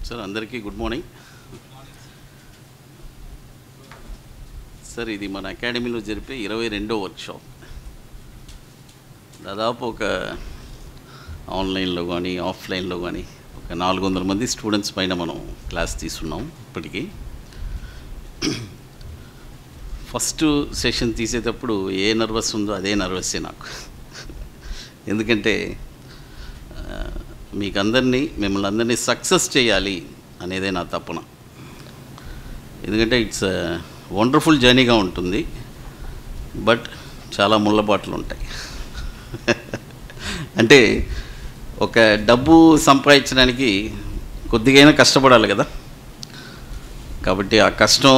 Sir అందరికీ good morning sir. ఇది మన అకాడమీలో జరిపే 22వ వర్క్షాప్. దాదాపు ఒక ఆన్లైన్లో కానీ ఆఫ్లైన్లో కానీ ఒక 400 మంది స్టూడెంట్స్ పైన మనం క్లాస్ తీసుకున్నాం ఇప్పటికీ. ఫస్ట్ సెషన్ తీసేటప్పుడు ఏ నర్వస్ ఉందో అదే నర్వస్సే నాకు. ఎందుకంటే మిమ్మల్ని అందరినీ సక్సెస్ చేయాలి అనేదే నా తపన. ఎందుకంటే ఇట్స్ వండర్ఫుల్ జర్నీగా ఉంటుంది, బట్ చాలా ముళ్ళబాట్లు ఉంటాయి. అంటే ఒక డబ్బు సంపాదించడానికి కొద్దిగైనా కష్టపడాలి కదా. కాబట్టి ఆ కష్టం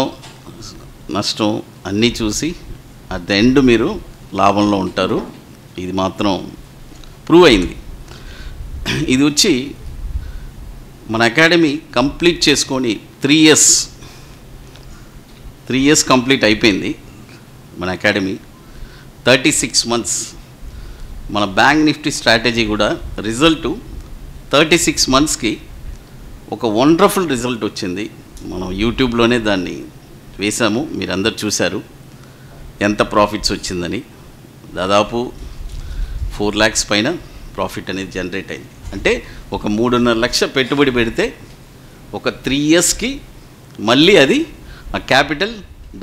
నష్టం అన్నీ చూసి అట్ ద ఎండ్ మీరు లాభంలో ఉంటారు. ఇది మాత్రం ప్రూవ్ అయింది. ఇది వచ్చి మన అకాడమీ కంప్లీట్ చేసుకొని 3 ఇయర్స్ కంప్లీట్ అయిపోయింది. మన అకాడమీ 36 months. మన బ్యాంక్ నిఫ్టీ స్ట్రాటజీ కూడా రిజల్టు 36 monthsకి ఒక వండర్ఫుల్ రిజల్ట్ వచ్చింది. మనం యూట్యూబ్లోనే దాన్ని వేసాము, మీరందరూ చూశారు ఎంత ప్రాఫిట్స్ వచ్చిందని. దాదాపు 4 lakhs పైన ప్రాఫిట్ అనేది జనరేట్ అయింది. అంటే ఒక 3.5 లక్షలు పెట్టుబడి పెడితే ఒక 3 yearsకి మళ్ళీ అది ఆ క్యాపిటల్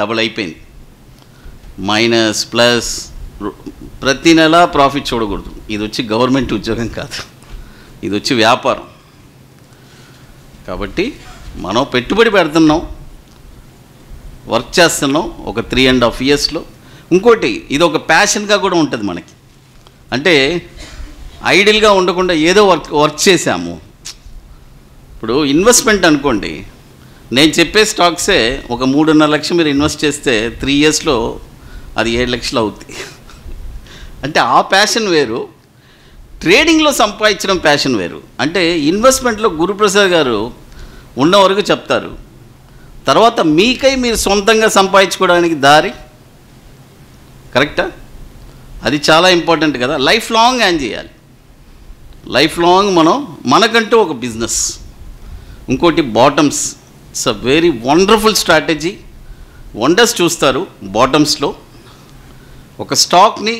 డబుల్ అయిపోయింది. మైనస్ ప్లస్ ప్రతి నెల ప్రాఫిట్ చూడకూడదు. ఇది వచ్చి గవర్నమెంట్ ఉద్యోగం కాదు, ఇది వచ్చి వ్యాపారం. కాబట్టి మనం పెట్టుబడి పెడుతున్నాం, వర్క్ చేస్తున్నాం ఒక 3.5 yearsలో. ఇంకోటి ఇది ఒక ప్యాషన్గా కూడా ఉంటుంది మనకి. అంటే ఐడియల్గా ఉండకుండా ఏదో వర్క్ చేసాము. ఇప్పుడు ఇన్వెస్ట్మెంట్ అనుకోండి, నేను చెప్పే స్టాక్సే ఒక 3.5 లక్షలు మీరు ఇన్వెస్ట్ చేస్తే 3 yearsలో అది 7 లక్షలు అవుతుంది. అంటే ఆ ప్యాషన్ వేరు, ట్రేడింగ్లో సంపాదించడం ప్యాషన్ వేరు. అంటే ఇన్వెస్ట్మెంట్లో గురుప్రసాద్ గారు ఉన్న వరకు చెప్తారు, తర్వాత మీకై మీరు సొంతంగా సంపాదించుకోవడానికి దారి. కరెక్టా? అది చాలా ఇంపార్టెంట్ కదా. లైఫ్ లాంగ్ యాన్ చేయాలి. లైఫ్ లాంగ్ మనకంటూ ఒక బిజినెస్. ఇంకోటి bottoms, it's a very wonderful strategy. Wonders చూస్తారు బాటమ్స్లో. ఒక స్టాక్ని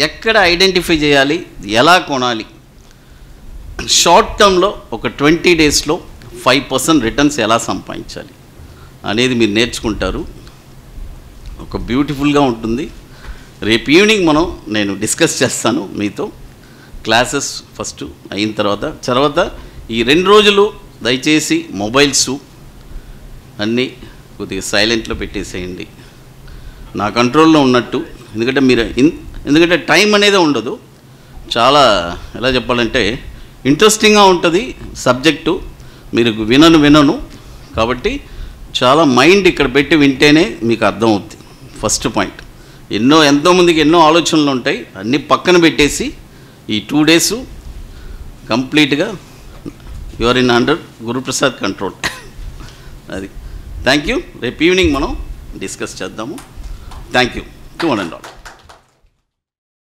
ఎక్కడ ఐడెంటిఫై చేయాలి, ఎలా కొనాలి, షార్ట్ టర్మ్లో ఒక 20 daysలో 5% రిటర్న్స్ ఎలా సంపాదించాలి అనేది మీరు నేర్చుకుంటారు. ఒక బ్యూటిఫుల్గా ఉంటుంది. రేపు ఈవినింగ్ నేను డిస్కస్ చేస్తాను మీతో. క్లాసెస్ ఫస్ట్ అయిన తర్వాత ఈ 2 రోజులు దయచేసి మొబైల్స్ అన్నీ కొద్దిగా సైలెంట్లో పెట్టేసేయండి, నా కంట్రోల్లో ఉన్నట్టు. ఎందుకంటే టైం అనేది ఉండదు. చాలా ఎలా చెప్పాలంటే ఇంట్రెస్టింగ్గా ఉంటుంది సబ్జెక్టు. మీరు వినను కాబట్టి చాలా మైండ్ ఇక్కడ పెట్టి వింటేనే మీకు అర్థమవుతుంది. First point. ఎంతోమందికి ఎన్నో ఆలోచనలు ఉంటాయి, అన్నీ పక్కన పెట్టేసి ఈ 2 days కంప్లీట్గా you are in under Guruprasad control. అది. Thank you. రేపు ఈవినింగ్ మనం డిస్కస్ చేద్దాము. Thank you to one and all.